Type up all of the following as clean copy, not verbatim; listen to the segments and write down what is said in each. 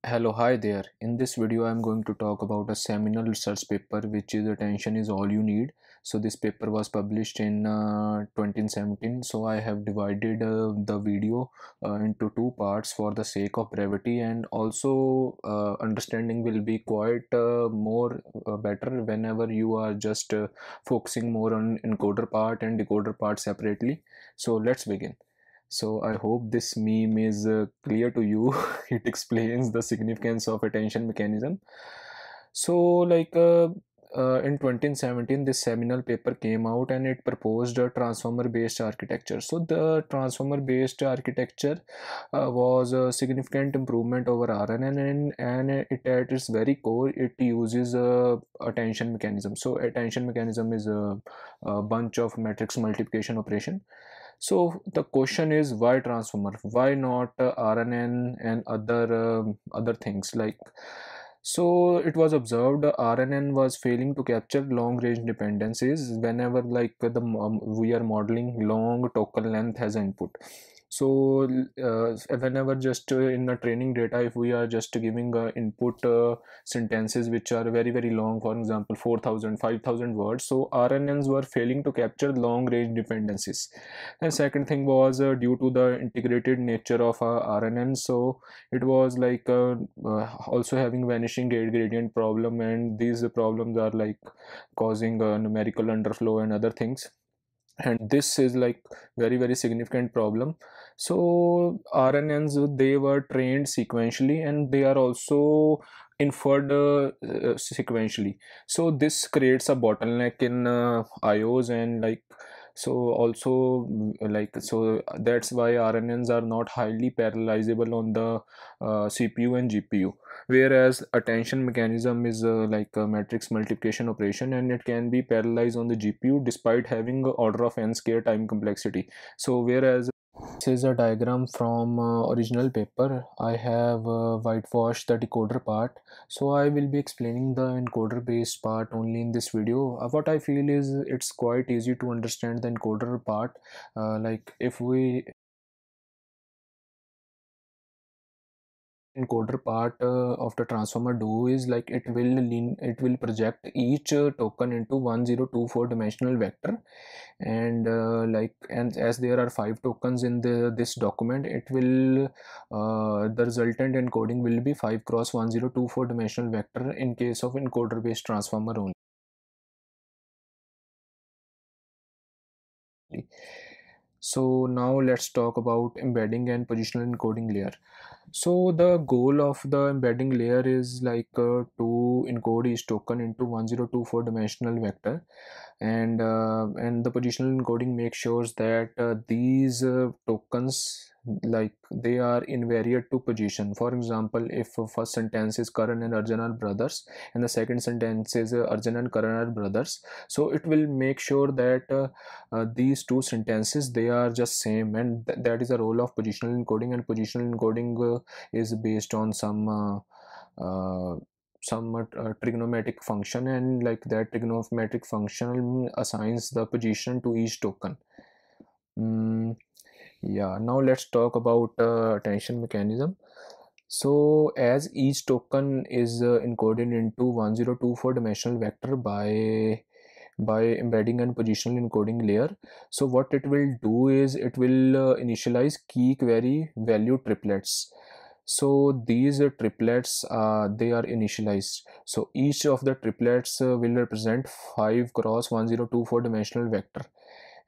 Hello, hi there. In this video, I'm going to talk about a seminal research paper which is Attention is All You Need. So this paper was published in 2017. So I have divided the video into two parts for the sake of brevity, and also understanding will be quite more better whenever you are just focusing more on encoder part and decoder part separately. So let's begin. So I hope this meme is clear to you. It explains the significance of attention mechanism. So in 2017, this seminal paper came out and it proposed a transformer based architecture. So the transformer based architecture was a significant improvement over RNN, and it at its very core it uses a attention mechanism. So attention mechanism is a bunch of matrix multiplication operation. So the question is, why transformer? Why not RNN and other things like? So it was observed RNN was failing to capture long range dependencies whenever we are modeling long token length as input. So whenever just in the training data, if we are just giving input sentences which are very long, for example 4,000 5,000 words, so RNNs were failing to capture long range dependencies. And second thing was due to the integrated nature of RNN, so it was also having vanishing gradient problem, and these problems are like causing numerical underflow and other things, and this is like very significant problem. So RNNs, they were trained sequentially and they are also inferred sequentially, so this creates a bottleneck in IOs, and so that's why RNNs are not highly parallelizable on the CPU and GPU, whereas attention mechanism is like a matrix multiplication operation, and it can be parallelized on the GPU despite having a order of n square time complexity. So whereas this is a diagram from original paper, I have whitewashed the decoder part, so I will be explaining the encoder based part only in this video. What I feel is it's quite easy to understand the encoder part. Like if we encoder part of the transformer do is like it will project each token into 1024 dimensional vector, and and as there are 5 tokens in this document, it will the resultant encoding will be 5 cross 1024 dimensional vector in case of encoder based transformer only. So now let's talk about embedding and positional encoding layer. So the goal of the embedding layer is to encode each token into 1024 dimensional vector, and the positional encoding makes sure that these tokens, like they are invariant to position. For example, if first sentence is Karan and Arjun are brothers and the second sentence is Arjun and Karan are brothers, so it will make sure that these two sentences, they are just same, and that is the role of positional encoding. And positional encoding is based on uh, some trigonometric function, and like that trigonometric function assigns the position to each token. Yeah, now let's talk about attention mechanism. So as each token is encoded into 1024 dimensional vector by embedding and positional encoding layer, so what it will do is it will initialize key query value triplets. So these triplets, they are initialized, so each of the triplets will represent 5 cross 1024 dimensional vector,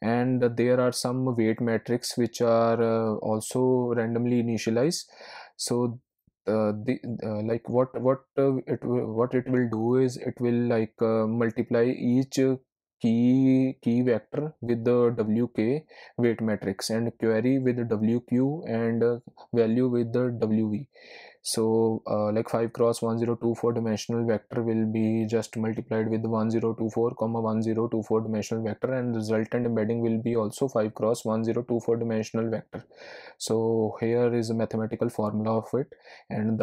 and there are some weight metrics which are also randomly initialized. So the like what it will do is it will multiply each key vector with the wk weight matrix, and query with the wq, and value with the wv. So like 5 cross 1024 dimensional vector will be just multiplied with 1024 comma 1024 dimensional vector, and resultant embedding will be also 5 cross 1024 dimensional vector. So here is a mathematical formula of it, and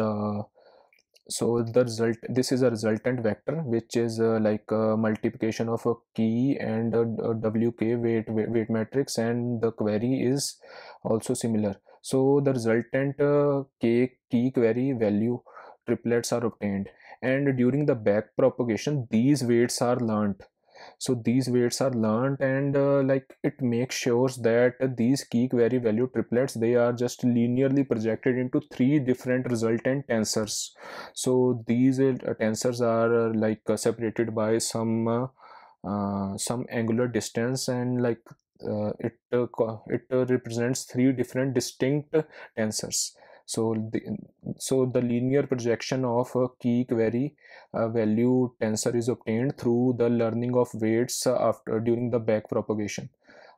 so the result, this is a resultant vector which is multiplication of a key and a wk weight matrix, and the query is also similar. So the resultant key query value triplets are obtained, and during the back propagation these weights are learnt. So these weights are learned, and like it makes sure that these key query value triplets, they are just linearly projected into three different resultant tensors. So these tensors are separated by some angular distance, and it represents three different distinct tensors. So the linear projection of a key query value tensor is obtained through the learning of weights after during the back propagation.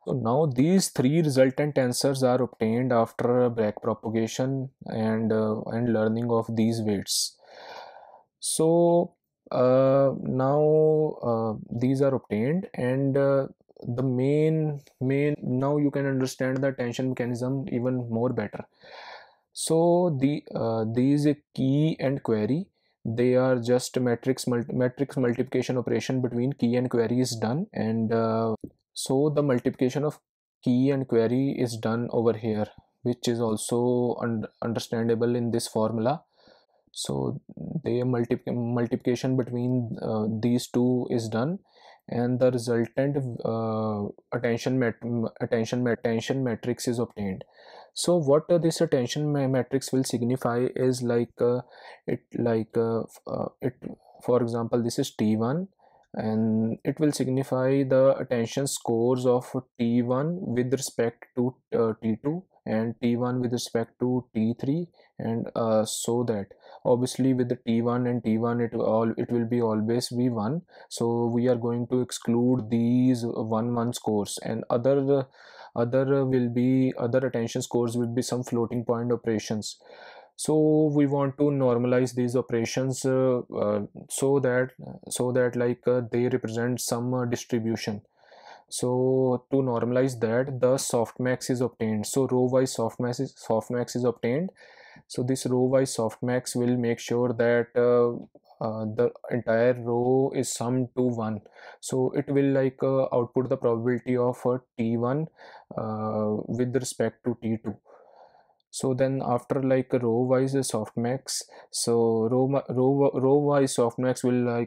So now these three resultant tensors are obtained after back propagation and learning of these weights. So now these are obtained, and the main now you can understand the attention mechanism even more better. So these key and query, they are just matrix multiplication operation between key and query is done, and so the multiplication of key and query is done over here, which is also understandable in this formula. So the multiplication between these two is done, and the resultant attention matrix is obtained. So what this attention matrix will signify is it for example, this is T1, and it will signify the attention scores of T1 with respect to T2, and T1 with respect to T3, and so that obviously with the T1 and T1 it will be always be 1. So we are going to exclude these 1 scores, and other attention scores will be some floating point operations. So we want to normalize these operations so that they represent some distribution. So to normalize that, the softmax is obtained. So row wise softmax is obtained. So this row wise softmax will make sure that the entire row is summed to 1. So it will output the probability of T1 with respect to T2. So then after row wise softmax, so row wise softmax will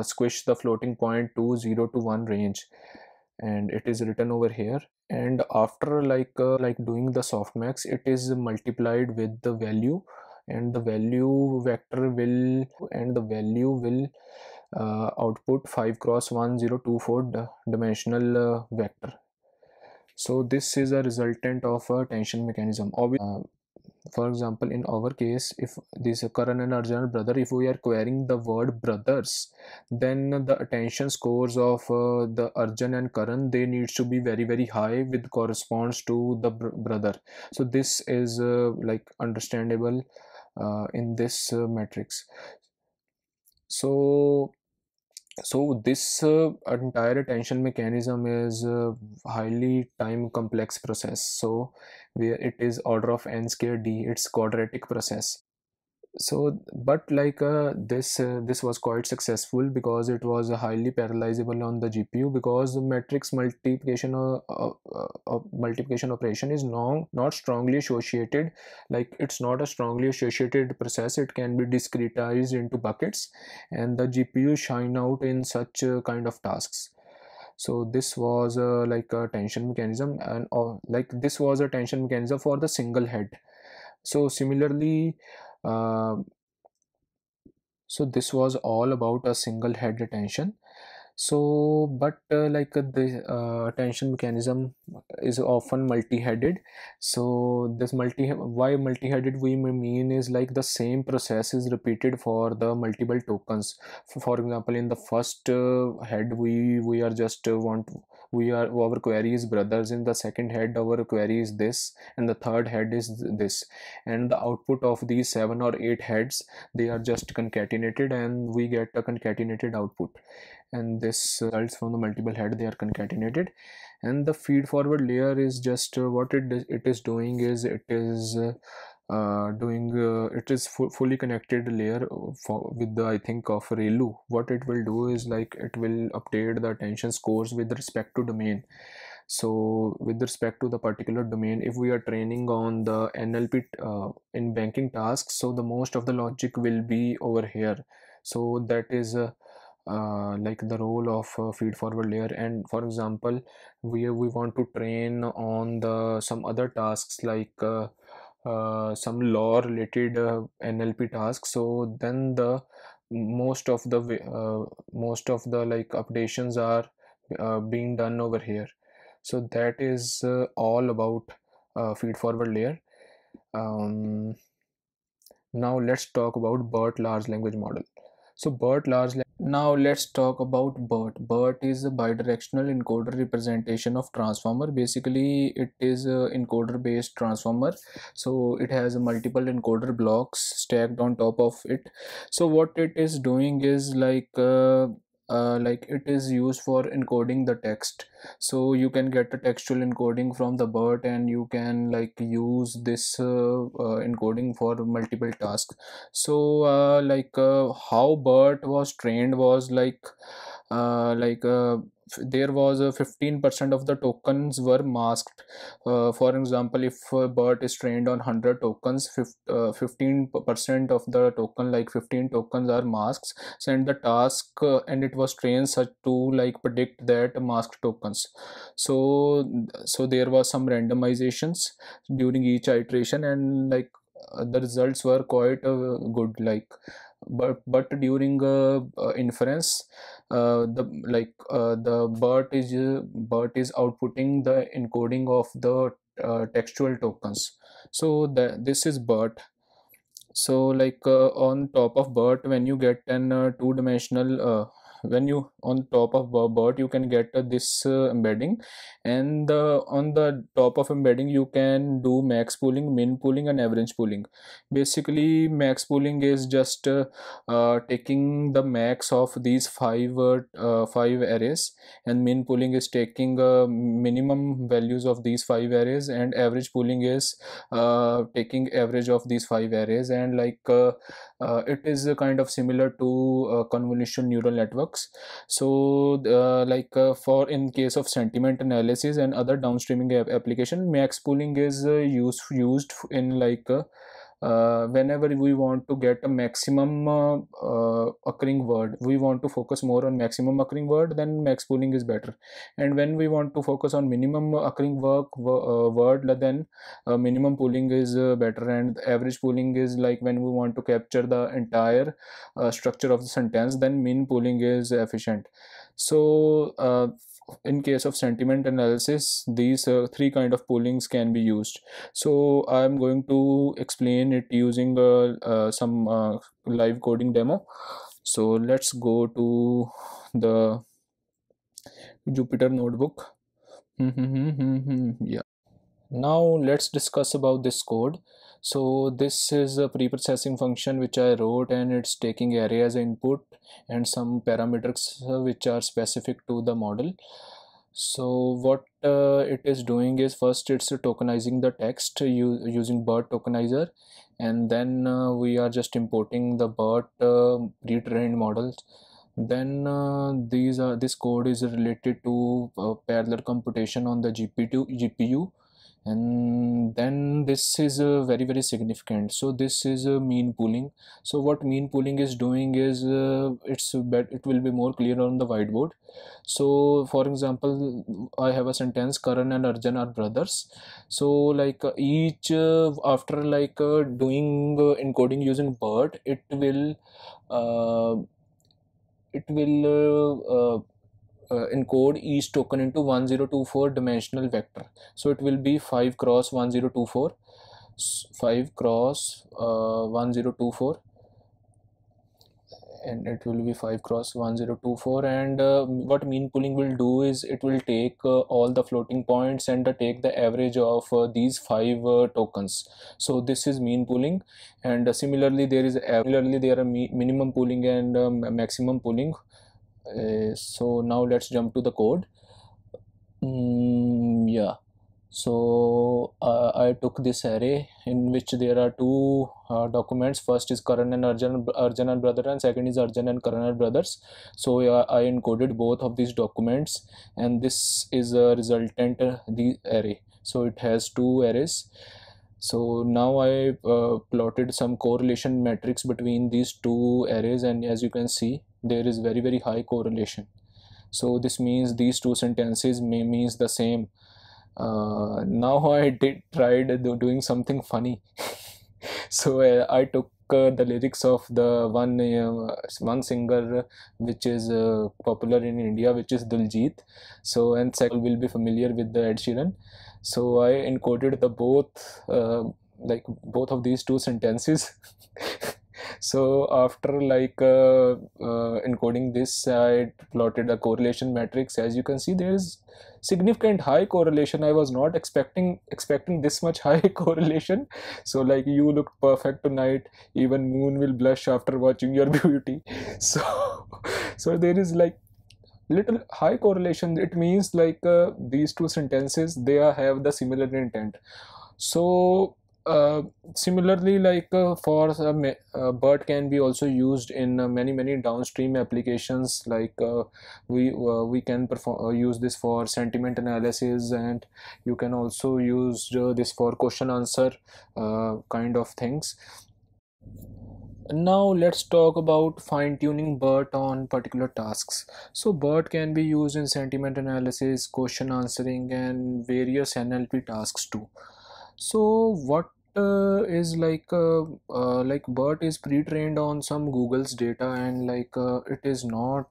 squish the floating point to 0 to 1 range, and it is written over here. And after doing the softmax, it is multiplied with the value, and the value will output 5 cross 1024 dimensional vector. So this is a resultant of a tension mechanism. For example, in our case, if this Karan and Arjun are brother, if we are querying the word brothers, then the attention scores of the Arjun and Karan, they needs to be very very high with corresponds to the brother. So this is understandable in this matrix. So this entire attention mechanism is a highly time complex process. So where it is order of n square d, it's quadratic process. So but this was quite successful because it was highly parallelizable on the GPU, because the matrix multiplication operation is not strongly associated, like it's not a strongly associated process. It can be discretized into buckets, and the GPU shine out in such kind of tasks. So this was a tension mechanism, and this was a tension mechanism for the single head. So similarly, uh, so this was all about a single head attention. So but the attention mechanism is often multi-headed. So this why multi-headed we may mean is like the same process is repeated for the multiple tokens. For example, in the first head we are just want we are our query is brothers, in the second head our query is this, and the third head is this, and the output of these 7 or 8 heads, they are just concatenated, and we get a concatenated output, and this results from the multiple head, they are concatenated. And the feed forward layer is just what it is doing is it is it is fully connected layer with the, I think, of ReLU. What it will do is it will update the attention scores with respect to domain. So with respect to the particular domain, if we are training on the NLP in banking tasks, so the most of the logic will be over here. So that is like the role of feed forward layer. And for example, we want to train on the some other tasks like some law related NLP tasks. So then the most of the like updations are being done over here. So that is all about feed forward layer. Um, now let's talk about BERT large language model. So now let's talk about BERT. BERT is a bidirectional encoder representation of transformer. Basically, it is a encoder based transformer. So it has multiple encoder blocks stacked on top of it. So what it is doing is like it is used for encoding the text. So you can get a textual encoding from the BERT, and you can like use this encoding for multiple tasks. So how BERT was trained was uh, like uh, there was a 15% of the tokens were masked. For example, if BERT is trained on 100 tokens, 15% of the token, like 15 tokens, are masks. And the task and it was trained such to like predict that masked tokens. So there was some randomizations during each iteration, and the results were quite good. But during inference, the BERT is outputting the encoding of the textual tokens. So this is BERT. So on top of BERT, when you get an two-dimensional when you on top of BERT, you can get this embedding. And on the top of embedding, you can do max pooling, min pooling, and average pooling. Basically, max pooling is just taking the max of these five arrays, and min pooling is taking minimum values of these five arrays, and average pooling is taking average of these five arrays. And it is kind of similar to convolutional neural networks. So for in case of sentiment analysis and other downstreaming application, max pooling is used in whenever we want to get a maximum occurring word, we want to focus more on maximum occurring word, then max pooling is better. And when we want to focus on minimum occurring word, then minimum pooling is better. And average pooling is like when we want to capture the entire structure of the sentence, then min pooling is efficient. So in case of sentiment analysis, these three kind of poolings can be used. So I'm going to explain it using some live coding demo. So let's go to the Jupyter notebook. Yeah. Now let's discuss about this code. So this is a pre-processing function which I wrote, and it's taking array as input and some parameters which are specific to the model. So what it is doing is, first it's tokenizing the text using BERT tokenizer, and then we are just importing the BERT pre-trained models. Then this code is related to parallel computation on the GPU. And then this is very significant. So this is mean pooling. So what mean pooling is doing is it will be more clear on the whiteboard. So for example, I have a sentence, Karan and Arjun are brothers. So each after doing encoding using BERT, uh, it will encode each token into 1024 dimensional vector. So it will be 5 cross 1024, 5 cross 1024, and it will be 5 cross 1024. And what mean pooling will do is it will take all the floating points and take the average of these five tokens. So this is mean pooling. And similarly there are minimum pooling and maximum pooling. So now let's jump to the code. Yeah. So I took this array in which there are two documents. First is Karan and Arjun and brother, and second is Arjun and Karan and brothers. So I encoded both of these documents, and this is a resultant the array. So it has two arrays. So now I plotted some correlation matrix between these two arrays, and as you can see, there is very high correlation. So this means these two sentences means the same. Now I did tried doing something funny. So I took the lyrics of the one singer which is popular in India, which is Diljit. So and second will be familiar with the Ed Sheeran. So I encoded the both of these two sentences. So after encoding this, I plotted a correlation matrix. As you can see, there is significant high correlation. I was not expecting this much high correlation. So like, you look perfect tonight, even moon will blush after watching your beauty. So so there is like little high correlation. It means these two sentences, they have the similar intent. So similarly, for BERT can be also used in many downstream applications. We can use this for sentiment analysis, and you can also use this for question answer kind of things. Now let's talk about fine-tuning BERT on particular tasks. So BERT can be used in sentiment analysis, question answering, and various NLP tasks too. So what is BERT is pre-trained on some Google's data, and it is not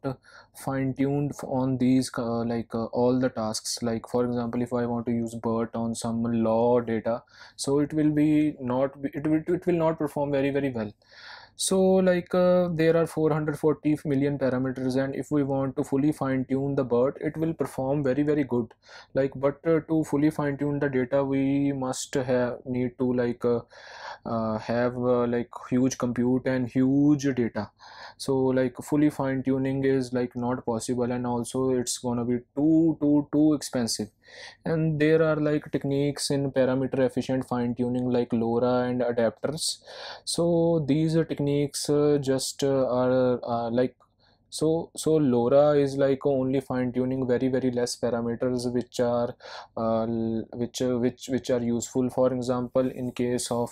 fine-tuned on these all the tasks. Like for example, if I want to use BERT on some law data, so it will be not it will not perform very well. So there are 440 million parameters, and if we want to fully fine tune the BERT, it will perform very good. But to fully fine tune the data, we must need to have huge compute and huge data. So fully fine tuning is not possible, and also it's gonna be too expensive. And there are techniques in parameter efficient fine tuning like LoRa and adapters. So these techniques just are so LoRa is only fine tuning very less parameters which are which are useful. For example, in case of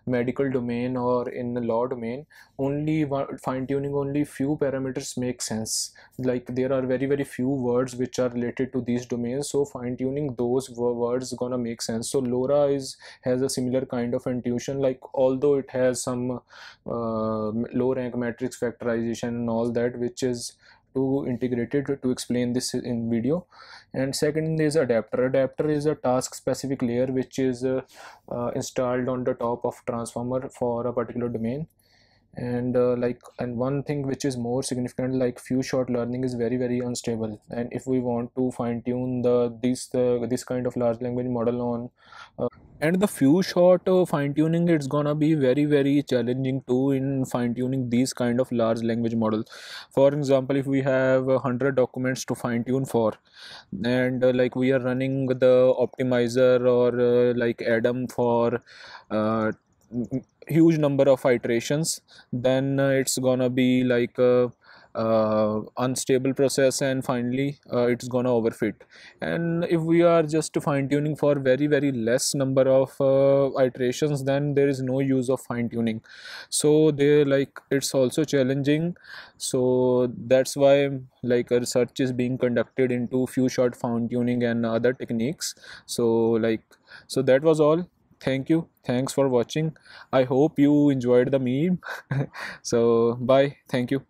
medical domain or in the law domain, only fine tuning only few parameters make sense. Like there are very few words which are related to these domains, so fine tuning those words gonna make sense. So LoRa has a similar kind of intuition, like although it has some low rank matrix factorization and all that, which is too integrated to explain this in video. And second is adapter is a task specific layer which is installed on the top of transformer for a particular domain. And and one thing which is more significant, like few shot learning is very unstable, and if we want to fine tune this kind of large language model on and the few shot fine tuning, it's gonna be very challenging too in fine tuning these kind of large language models. For example, if we have 100 documents to fine tune for, and we are running the optimizer or Adam for uh, huge number of iterations, then it's gonna be unstable process, and finally it's gonna overfit. And if we are just fine tuning for very less number of iterations, then there is no use of fine tuning. So they it's also challenging. So that's why a research is being conducted into few shot fine tuning and other techniques. So so that was all. Thank you, thanks for watching. I hope you enjoyed the meme. So bye, thank you.